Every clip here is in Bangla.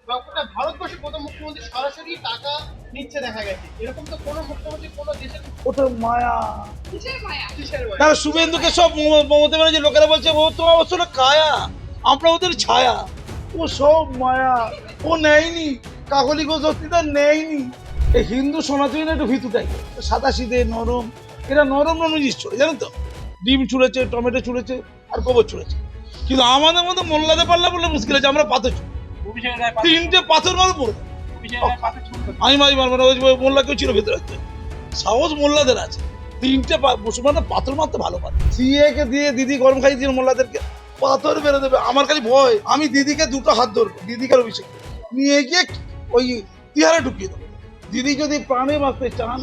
গোটা ভারতবর্ষে প্রথম মুখ্যমন্ত্রী সরাসরি টাকা নিচ্ছে দেখা গেছে, এরকম তো কোনো মুখ্যমন্ত্রী কোনো দেশের ওটা মায়া। কিসের বলে? দেখো শুভেন্দুকে সব মমতা ব্যানার্জি লোকেরা বলছে ও তো আসলে কায়া, আমরা ওদের ছায়া। ও সব মায়া, ও নেয়নি, কাকলি ঘোষ দত্তিদার নেয়নি। এই হিন্দু সনাতনী একটু ভিতুটাই সাদা সিধে নরম, এরা নরম নরম জিনিস ছড়ে জানেন তো, ডিম ছুঁড়েছে, টমেটো ছুঁড়েছে, আর গোবর ছুঁড়েছে। কিন্তু আমাদের মতো মোল্লাতে পারলে বললে মুশকিল আছে, আমরা পাথর ছুঁড়ি, তিনটে পাথর মারো পড়বে। আমি মারবো না, ওই মোল্লা কেউ ছিল ভেতরে, সাহস মোল্লাদের আছে। তিনটে মুসলমানরা পাথর মারতে ভালো পারে। সিএ কে দিয়ে দিদি গরম খাই দিয়ে মোল্লাদেরকে পাথর বেরো দেবে। আমার খালি ভয়, আমি দিদিকে দুটো হাত ধরবো, দিদিকে অভিষেক নিয়ে গিয়ে ওই তিহারে ঢুকিয়ে দেবো। দিদি যদি প্রাণে বাঁচতে চান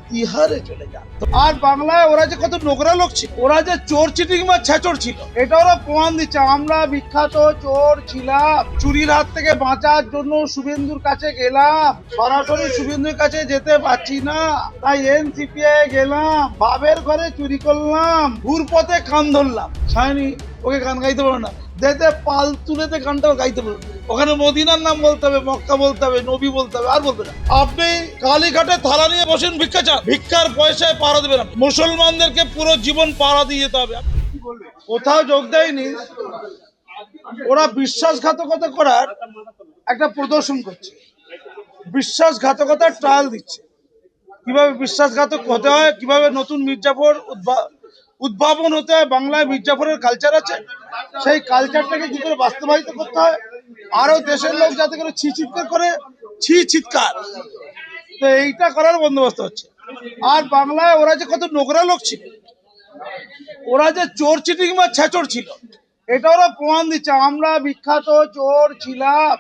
তিহারে চলে যান। আর বাংলায় ওরা যে কত নোংরা লোক ছিল, ওরা যে চোর চিটিং বা ছেচর ছিল, এটা ওরা প্রমাণ দিচ্ছে। আমরা বিখ্যাত চোর ছিলাম, চুরির হাত থেকে বাঁচার জন্য শুভেন্দুর কাছে গেলাম, সরাসরি শুভেন্দুর কাছে যেতে পারছি না, তাই এনসিপিআই গেলাম, বাবের ঘরে চুরি করলাম, ঘুর পথে কান ধরলাম। ছায়নি ওকে গান গাইতে পারো না, যেতে পাল তুলেতে গানটাও গাইতে পারো না। ওখানে মদিনার নাম বলতে হবে, মক্কা বলতে হবে, নবী বলতে হবে, আর বলবে না। আপনি কালীঘাটে থালা নিয়ে বসেন ভিক্ষা চান, ভিক্ষার পয়সায় পাড়া দেবেন আপনি। মুসলমানদেরকে পুরো জীবন পাড়া দিয়ে যেতে হবে। কোথাও যোগ দেয়নি, ওরা বিশ্বাসঘাতকতা করার একটা প্রদর্শন করছে, বিশ্বাসঘাতকতার ট্রায়াল দিচ্ছে, কিভাবে বিশ্বাসঘাতক হতে হয়, কিভাবে নতুন মির্জাফর উদ্ভাবন হতে হয়। বাংলায় মির্জাফরের কালচার আছে, সেই কালচারটাকে কি করে বাস্তবায়িত করতে হয়, আরো দেশের লোক যাতে করে ছি চিৎকার করে, ছি চিৎকার, তো এইটা করার বন্দোবস্ত হচ্ছে। আর বাংলায় ওরা যে কত নোংরা লোক ছিল, ওরা যে চোর চিটিং বা ছেচর ছিল, এটা ওরা প্রমাণ দিচ্ছে। আমরা বিখ্যাত চোর ছিলাম,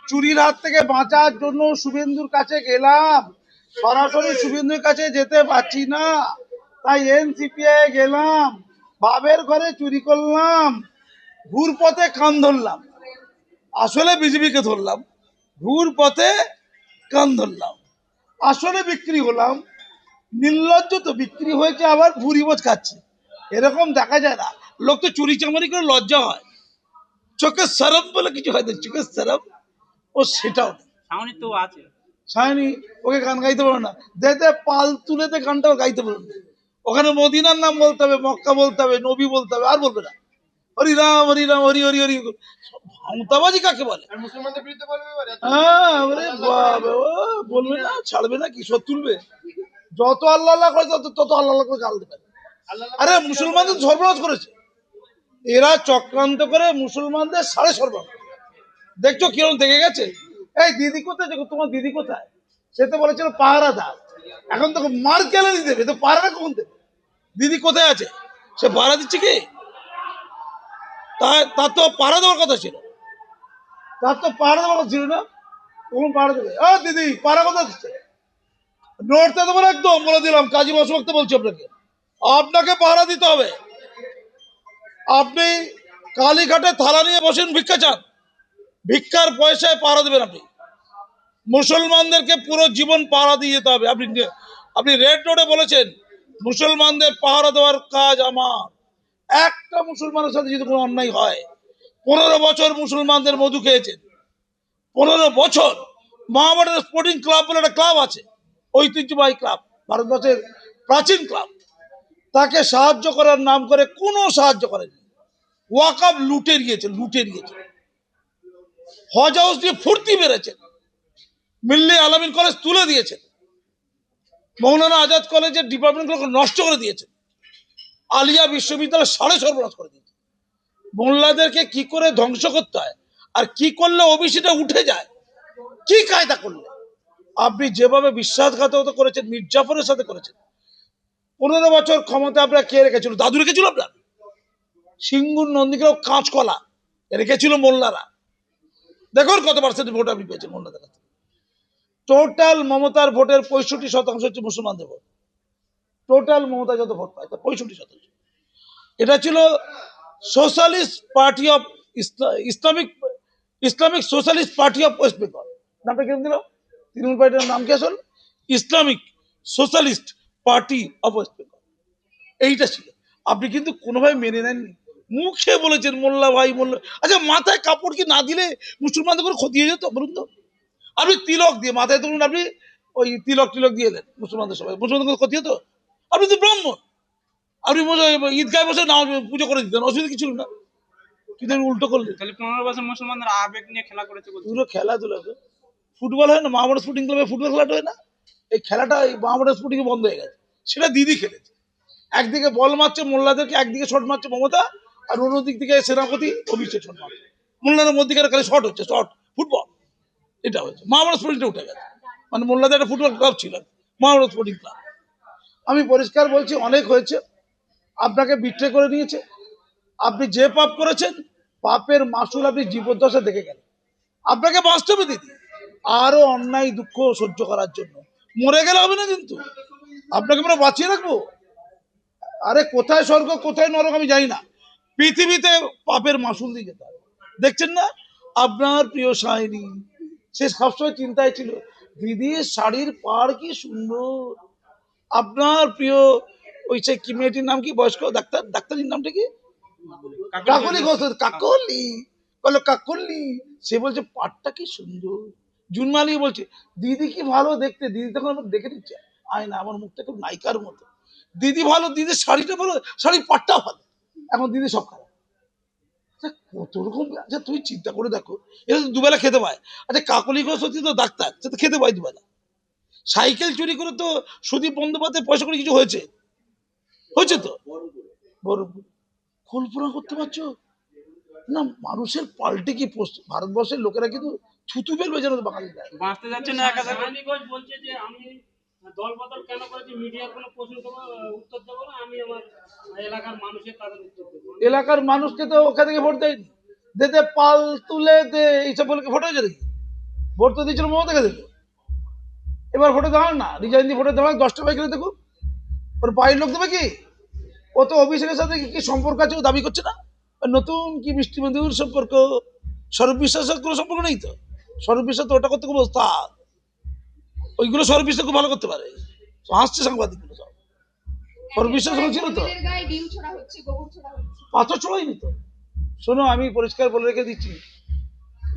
চুরির হাত থেকে বাঁচার জন্য শুভেন্দুর কাছে গেলাম, সরাসরি শুভেন্দুর কাছে যেতে পারছি না, তাই এনসিপিআই গেলাম, বাবের ঘরে চুরি করলাম, ঘুর পথে কান ধরলাম। আসলে বিজেপিকে ধরলাম, ঘুর পথে কান ধরলাম, আসলে বিক্রি হলাম। নির্লজ্জ তো, বিক্রি হয়েছে আবার ভুরি বোঝ খাচ্ছে, এরকম দেখা যায় না। লোক তো চুরি চামারি করে লজ্জা হয়, চোখের সরম বলে কিছু হয় না, চোখের সরম ও সেটাও নেই। সায়নি ওকে গান গাইতে পারো না, যেতে পাল তুলেতে গানটাও গাইতে পারো না। ওখানে মদিনার নাম বলতে হবে, মক্কা বলতে হবে, নবী বলতে হবে, আর বলবে না। হরি রাম হরি রাম হরি হরি হরি। ক্ষমতাবাজি কাকে বলে? আর মুসলমানদের বিরুদ্ধে বলবে এবারে? হ্যাঁ, ওরে বাবা, ও বলবে না, ছাড়বে না, কি শোধ তুলবে? যত আল্লাহ আল্লাহ করে তত আল্লাহ আল্লাহ করে গাল দেবে। আরে মুসলমানদের সর্বনাশ করেছে এরা, চক্রান্ত করে মুসলমানদের সাড়ে সর্বনাশ। দেখছো কিরকম দেখে গেছে। এই দিদি কোথায়, তোমার দিদি কোথায়? সে তো বলেছিল পাহারাদার, এখন তো মার কেলানি দেবে, তো পাহারা কখন দেবে? দিদি কোথায় আছে? সে পাহারা দিচ্ছে কি? তার তো পাহারা দেওয়ার কথা ছিল, তার তো পাহারা দেওয়ার কথা ছিল না, কখন পাহারা দেবে? ও দিদি পাহারা কথা দিচ্ছে, নড়তে দেবো না একদম, বলে দিলাম। কাজী বসবক্ত বলছি আপনাকে, আপনাকে পাহারা দিতে হবে। আপনি কালীঘাটে থালা নিয়ে বসেন ভিক্ষা চান, ভিক্ষার পয়সায় পাহারা দেবেন আপনি। মুসলমানদেরকে পুরো জীবন পাহারা দিয়ে যেতে হবে। আপনি রেড রোডে বলেছেন মুসলমানদের পাহারা দেওয়ার কাজ আমার। একটা মুসলমানের সাথে যদি কোনো অন্যায় হয়, 15 বছর মুসলমানদের মধু খেয়েছেন, 15 বছর। মহাভারতের স্পোর্টিং ক্লাব বলে একটা ক্লাব আছে, ঐতিহ্যবাহী ক্লাব, ভারতবর্ষের প্রাচীন ক্লাব, তাকে সাহায্য করার নাম করে কোনো সাহায্য করেনি। ওয়াকআপ লুটে গিয়েছে, হজ হাউস দিয়ে ফুর্তি মেরেছেন, মিল্লি আলামিন কলেজ তুলে দিয়েছেন, মৌলানা আজাদ কলেজের ডিপার্টমেন্টগুলোকে নষ্ট করে দিয়েছেন, আলিয়া বিশ্ববিদ্যালয় সাড়ে সর্বনাশ করে দিয়েছে। মোল্লাদেরকে কি করে ধ্বংস করতে হয়, আর কি করলে ওবিসিটা উঠে যায়, কি কায়দা করলে। আপনি যেভাবে বিশ্বাসঘাতকতা করেছেন, মির্জাফরের সাথে করেছেন। 15 বছর ক্ষমতা আপনার কে রেখেছিল? দাদু রেখেছিল আপনার। সিঙ্গুর নন্দীকেও কাঁচকলা রেখেছিল মোল্লারা। দেখুন কত পার্সেন্ট ভোট আপনি পেয়েছেন মোল্লাদের কাছে। টোটাল মমতার ভোটের 65% হচ্ছে মুসলমানদের ভোট। টোটাল মমতা যত ভোট পায় তার 65%। এটা ছিল socialist party of Islamic socialist party of West Bengal. নামটা কেন দিল? তৃণমূল পার্টির নাম কি আসল? Islamic socialist party of West Bengal. এইটা ছিল। আপনি কিন্তু কোনোভাবে মেনে নেননি। মুখে বলেছেন মোল্লা ভাই মোল্লা। আচ্ছা মাথায় কাপড় কি না দিলে মুসলমানদের কোনো ক্ষতি হয়ে যেত বলুন তো? আপনি তিলক দিয়ে মাথায় ধরুন, আপনি ওই তিলক টিলক দিয়ে এলেন মুসলমানদের সবাই, মুসলমানদের কোনো ক্ষতি হতো? আপনি তো ব্রাহ্মণ, আপনি ঈদগায় বসে নামাজ পুজো করে দিতেন, অসুবিধা কিছু ছিল না। কিন্তু আপনি উল্টো করলেন। তাহলে 15 বছর মুসলমানরা আবেগ নিয়ে খেলা করেছে বলছে। পুরো খেলাধুলা তো ফুটবল হয় না, মাহমুদ স্পোর্টিং ক্লাবে ফুটবল খেলাটা হয় না, এই খেলাটা এই মাহমুদ স্পোর্টিং বন্ধ হয়ে গেছে। সেটা দিদি খেলেছে। একদিকে বল মারছে মোল্লাদেরকে, একদিকে শট মারছে মমতা, আর অন্য দিক থেকে সেনাপতি অভিষেক শট মারছে। মোল্লাদের মধ্যিখানে খালি শট হচ্ছে, শট ফুটবল। এটা হয়েছে, মাহমুদ স্পোর্টিংটা উঠে গেছে। মানে মোল্লাদের একটা ফুটবল ক্লাব ছিল, মাহমুদ স্পোর্টিং ক্লাব। আমি পরিষ্কার বলছি, অনেক হয়েছে। আপনাকে বিট্রে করে নিয়েছে। আপনি যে পাপ করেছেন, পাপের মাসুল আপনি জীবদ্দশা দেখে গেলেন। আপনাকে বাস্তবে দিদি আরো অন্যায় দুঃখ সহ্য করার জন্য মরে গেলে হবে না, কিন্তু আপনাকে আমরা বাঁচিয়ে রাখবো। আরে কোথায় স্বর্গ কোথায় নরক আমি জানি না, পৃথিবীতে পাপের মাসুল দিয়ে যেতে হবে। দেখছেন না আপনার প্রিয় শাইনি, সে সবসময় চিন্তায় ছিল দিদির শাড়ির পাড় কি সুন্দর। আপনার প্রিয় ওই সে কি মেয়েটির নাম কি, বয়স্ক ডাক্তারির নামটা কি, কাকলি ঘোষ, কাকলি বলো কাকলি, সে বলছে পাটটা কি সুন্দর। জুনমালি বলছে দিদি কি ভালো দেখতে, দিদি তখন আমার দেখে নিচ্ছে আয়না, আমার মুখটা খুব নায়িকার মতো। দিদি ভালো, দিদির শাড়িটা ভালো, শাড়ির পাটটা ভালো। এখন দিদি সব খারাপ। আচ্ছা, কত রকম। আচ্ছা তুই চিন্তা করে দেখো, এটা তো দুবেলা খেতে পায়। আচ্ছা কাকলি ঘোষ সত্যি তো ডাক্তার, সে তো খেতে পায় দুবেলা। সাইকেল চুরি করে তো সুদীপ বন্দ্যোপাধ্যায় পয়সা করে কিছু হয়েছে, হয়েছে তো বহরমপুর। কল্পনা করতে পারছো না মানুষের পাল্টে কি ভারতবর্ষের লোকেরা কিন্তু থুতু ফেলবে যেন বাঙালিরা। বাঁচতে যাচ্ছে না একা একা। রানীগঞ্জ বলছে যে আমি দল বদল কেন করেছি, মিডিয়ার কোনো প্রশ্ন দেবো, উত্তর দেবো না, আমি আমার এলাকার মানুষের তাদের উত্তর দেবো। এলাকার মানুষকে তো ওখান থেকে ভোট দেয়নি, দে পাল তুলে দে এইসব বলে ভোট হয়েছে নাকি? ভোট তো দিয়েছিল মমতাকে দিল। এবার ভোটে দাঁড়ান না, রিজাইন দিয়ে ভোটে দাঁড়ান, 10টা বাইক দেখুন ওর বাড়ির লোক দেবে কি? ও তো অভিষেকের সাথে কি সম্পর্ক আছে ও দাবি করছে না। আর নতুন কি মিষ্টি মধুর সম্পর্ক, স্বরূপ বিশ্বাসের কোনো সম্পর্ক নেই তো। স্বরূপ বিশ্বাস তো ওটা করতে খুব ওস্তাদ, ওইগুলো স্বরূপ বিশ্বাস খুব ভালো করতে পারে। হাসছে সাংবাদিকগুলো সব, স্বরূপ বিশ্বাস হয়েছিল তো। মন্দিরের গায়ে ডিম ছোড়া হচ্ছে, গোবর ছোড়া হচ্ছে। পাথর ছোড়াইনি তো। শোনো আমি পরিষ্কার বলে রেখে দিচ্ছি,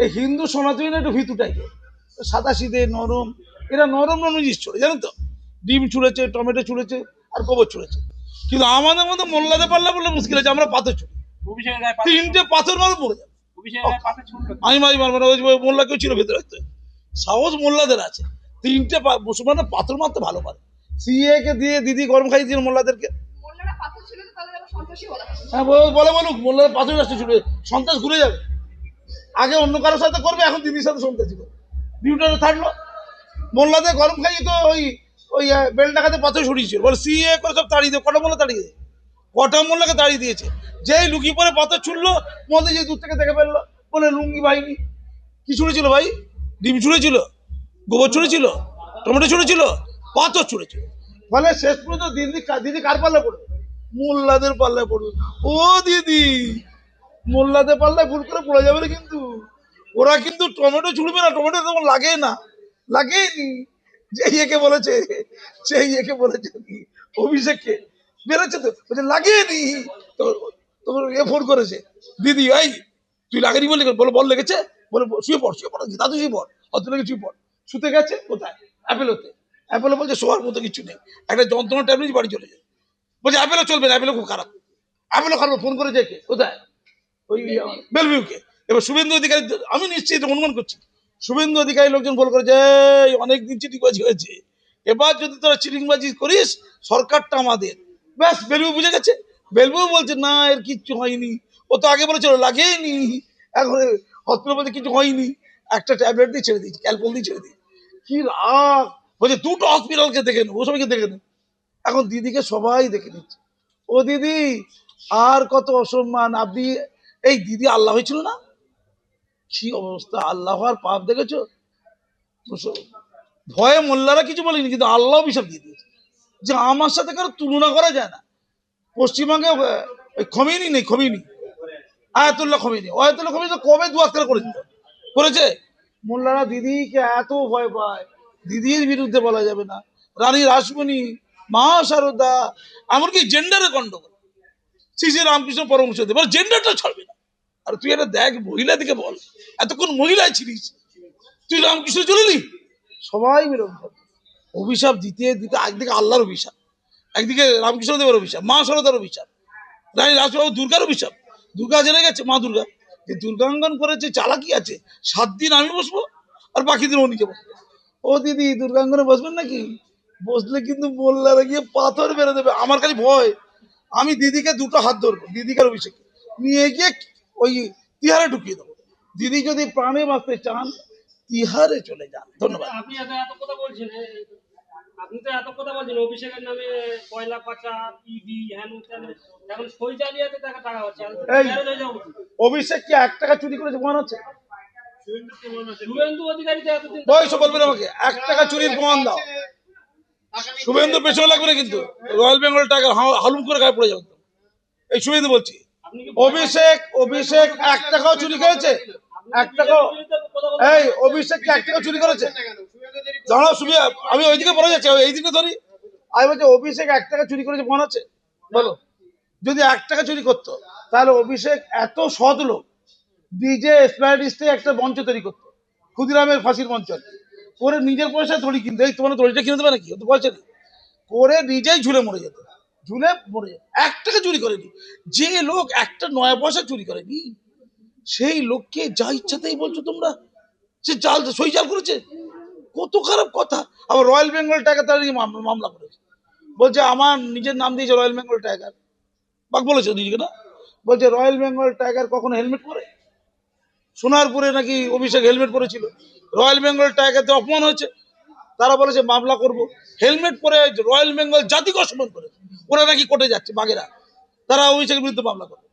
এই হিন্দু সনাতনী না একটু ভিতু টাইপের, সাদা সিধে নরম, এরা নরম নরম জিনিস ছড়ে জানেন তো। ডিম ছুঁড়েছে, টমেটো ছুঁড়েছে, আর গোবর ছুঁড়েছে। কিন্তু আমাদের মধ্যে মোল্লাতে পারলে বললে মুশকিল আছে, আমরা পাথর ছুঁড়ি। অভিষেকের গায়ে পাথর, 3টে পাথর মারো পড়ে যাবে। অভিষেকের গায়ে পাথর ছুটলো। আমি মারি মারবো না, ওই মোল্লা কেউ ছিল ভেতরে রাখতে সাহস মোল্লাদের আছে। 3টে মুসলমানরা পাথর মারতে ভালো পারে। সিএ কে দিয়ে দিদি গরম খাই দিয়ে মোল্লাদেরকে। মোল্লারা পাথর ছিল তো তাদের আবার সন্ত্রাসী বলা হচ্ছে। হ্যাঁ বলে বলুক, মোল্লাদের পাথর রাস্তা ছুটবে, সন্ত্রাস ঘুরে যাবে। আগে অন্য কারোর সাথে করবে, এখন দিদির সাথে সন্ত্রাসী করবে। ডিউটারে থাকলো মোল্লাদের গরম খাইয়ে তো ওই ওই বেল ডাকাতে পাথর ছড়িয়েছিল, বলে সিএ করে সব তাড়িয়ে দিয়ে কটা মোল্লা তাড়িয়ে দিয়ে, কটা মোল্লাকে তাড়িয়ে দিয়েছে। যেই লুকিয়ে পরে পাথর ছুড়লো, মোদি যে দূর থেকে দেখে ফেললো, বলে লুঙ্গি বাহিনী। কি ছুড়েছিল ভাই? ডিম ছুঁড়েছিল, গোবর ছুঁড়েছিল, টমেটো ছুঁড়েছিল, পাথর ছুঁড়েছিল। ফলে শেষ পর্যন্ত দিদি দিদি কার পাল্লা পড়বে? মোল্লাদের পাল্লায় পড়বে। ও দিদি মোল্লাদের পাল্লায় ভুল করে পড়ে যাবে না কিন্তু। ওরা কিন্তু টমেটো ছুঁড়বে না, টমেটো তখন লাগে না, লাগেনি। যে ইয়েকে বলেছে, সেই ইয়েকে বলেছে কি অভিষেককে, বেরোচ্ছে তো বলছে লাগেনি। তখন এ ফোন করেছে দিদি, এই তুই লাগেনি বলে বলো, বল লেগেছে বলে শুয়ে পড়, শুয়ে পড় দাদু, শুয়ে পড়, অত লেগে শুয়ে পড়। শুতে গেছে কোথায়? অ্যাপেলোতে। অ্যাপেলো বলছে শোয়ার মতো কিছু নেই, একটা যন্ত্রণা ট্যাবলেট বাড়ি চলে যায়। বলছে অ্যাপেলো চলবে না, অ্যাপেলো খুব খারাপ। অ্যাপেলো খারাপ, ফোন করেছে কে, কোথায়? ওই বেলভিউকে। এবার শুভেন্দু অধিকারী, আমি নিশ্চিত অনুমান করছি শুভেন্দু অধিকারী লোকজন ফোন করেছে, অনেকদিন চিটিংবাজি হয়েছে, এবার যদি তোরা চিটিংবাজি করিস সরকারটা আমাদের। ব্যাস বেলভিউ বুঝে গেছে। বেলভিউ বলছে না এর কিচ্ছু হয়নি, ও তো আগে বলেছিল লাগেনি, এখন হসপিটাল বলছে কিছু হয়নি, একটা ট্যাবলেট দিয়ে ছেড়ে দিয়েছি, ক্যালপল দিয়ে ছেড়ে দিয়েছি। কি রাগ, বলছে 2টো হসপিটালকে দেখে নেবো, ও সবাইকে দেখে নেব। এখন দিদিকে সবাই দেখে নিচ্ছে। ও দিদি আর কত অসম্মান। আপনি এই দিদি আল্লাহ হয়েছিল না, কি অবস্থা, আল্লাহ আর পাপ দেখেছো। ভয়ে মোল্লারা কিছু বলেনি, কিন্তু আল্লাহ অভিশাপ দিয়ে দিয়েছে যে আমার সাথে কারো তুলনা করা যায় না। পশ্চিমবঙ্গে ওই খমিনি নেই, খমিনি আয়াতুল্লাহ খমিনি, আয়াতুল্লাহ খমিনি তো কবে দু আক্তার করে দিত, করেছে। মোল্লারা দিদিকে এত ভয় পায়, দিদির বিরুদ্ধে বলা যাবে না। রানী রাসমণি, মা শারদা, এমনকি জেন্ডারে গন্ডগোল। শ্রী শ্রী রামকৃষ্ণ পরমহংসদেব, বল জেন্ডারটা ছাড়বে না। আর তুই এটা দেখ, মহিলা দিকে বল, এতক্ষণ মহিলায় ছিলিস, তুই রামকৃষ্ণ চলে এলি, সবাই মিলে অভিশাপ দিতে দিতে একদিকে আল্লাহর অভিশাপ, একদিকে রামকৃষ্ণদেবের অভিশাপ, মা সরদার অভিশাপ, রানী রাজবাবু দুর্গার অভিশাপ। দুর্গা জেনে গেছে, মা দুর্গা যে দুর্গাঙ্গন করেছে, চালাকি আছে, 7 দিন আমি বসবো আর বাকি দিন ও নিজে বসবো। ও দিদি দুর্গাঙ্গনে বসবেন নাকি? বসলে কিন্তু মোল্লারা গিয়ে পাথর বেড়ে দেবে। আমার খালি ভয়, আমি দিদিকে 2টো হাত ধরবো, দিদিকে আর অভিষেক নিয়ে গিয়ে ওই তিহারে ঢুকিয়ে দেবো। দিদি যদি প্রাণে বাঁচতে চান তিহারে চলে যান। ধন্যবাদ। আপনি এত কথা বলছেন, অভিষেকের নামে কয়লা পাচার, ইডি, হ্যান ত্যান, এখন সই জালিয়াতে টাকা টাকা হচ্ছে। এই অভিষেক কি 1 টাকা চুরি করেছে মনে হচ্ছে? শুভেন্দু অধিকারী তো এতদিন বয়স বলবেন আমাকে 1 টাকা চুরির প্রমাণ দাও। শুভেন্দু পেছনে লাগবে না কিন্তু, রয়্যাল বেঙ্গল টাইগার হালুম করে গায়ে পড়ে যাবে। এই শুভেন্দু বলছি, আপনি কি অভিষেক 1 টাকাও চুরি করেছে? 1 টাকাও? এই অভিষেক কি 1 টাকা চুরি করেছে? দাঁড়াও সুবিধা, আমি ওইদিকে পড়ে যাচ্ছি, এই দিকে ধরি। আমি বলছি অভিষেক 1 টাকা চুরি করেছে মনে আছে? বলো, যদি 1 টাকা চুরি করতো তাহলে অভিষেক এত সৎ লোক, ডিজে স্প্যাডিস্টে একটা মঞ্চ তৈরি করতো, ক্ষুদিরামের ফাঁসির মঞ্চ করে নিজের পয়সায় দড়ি কিনতে। এই তোমার দড়িটা কিনে দেবে নাকি? ও তো পয়সা নেই, করে নিজেই ঝুলে মরে যেত, ঝুলে মরে যেত। 1 টাকা চুরি করেনি। যে লোক একটা 9 পয়সা চুরি করেনি, সেই লোককে যা ইচ্ছাতেই বলছো তোমরা, সে জাল সই জাল করেছে, কত খারাপ কথা। আবার রয়্যাল বেঙ্গল টাইগার তারা নিয়ে মামলা করেছে, বলছে আমার নিজের নাম দিয়েছে রয়্যাল বেঙ্গল টাইগার। বাক বলেছে নিজেকে না, বলছে রয়্যাল বেঙ্গল টাইগার কখনো হেলমেট পরে? সোনারপুরে নাকি অভিষেক হেলমেট পরেছিল, রয়্যাল বেঙ্গল টাইগারদের অপমান হয়েছে, তারা বলেছে মামলা করব। হেলমেট পরে রয়্যাল বেঙ্গল জাতিকে অসম্মান করে, ওরা নাকি কোর্টে যাচ্ছে বাঘেরা, তারা অভিষেকের বিরুদ্ধে মামলা করবে।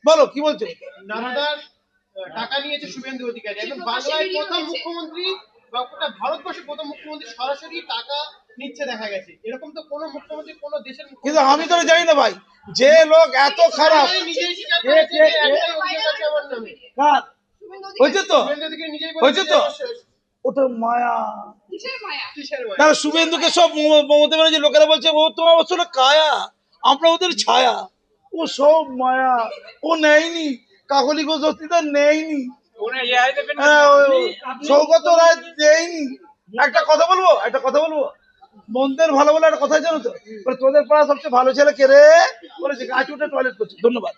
বলো কি বলছো? নানাদার টাকা নিয়েছে শুভেন্দু অধিকারী, একজন বাংলার প্রথম মুখ্যমন্ত্রী বা গোটা ভারতবর্ষের প্রথম মুখ্যমন্ত্রী সরাসরি টাকা নিচ্ছে দেখা গেছে। এরকম তো কোনো মুখ্যমন্ত্রী কোনো দেশের কিন্তু আমি তো জানি না ভাই, যে লোক এত খারাপ নিজেই স্বীকার করেছে যে একটাই অভিযোগ আছে আমার নামে। কার শুভেন্দু হয়েছে অধিকারী তো? শুভেন্দু অধিকারী নিজেই হয়েছে বলেছে তো? যে ওটা মায়া। কিসের মায়া? কিসের মায়া? তারা শুভেন্দুকে সব মমতা ব্যানার্জি লোকেরা বলছে ও তো আসলে কায়া, আমরা ওদের ছায়া, ও সব মায়া, ও নেয়নি, কাকলি ঘোষ দস্তিদার নেয়নি, ওরা এআই দেবেন না। হ্যাঁ, সৌগত রায় দেয়নি। একটা কথা বলবো, মন্দের ভালো বলে একটা কথা জানো তো, বলে তোদের পাড়া সবচেয়ে ভালো ছেলে কে রে? বলেছে গাছ উঠে টয়লেট করছে। ধন্যবাদ।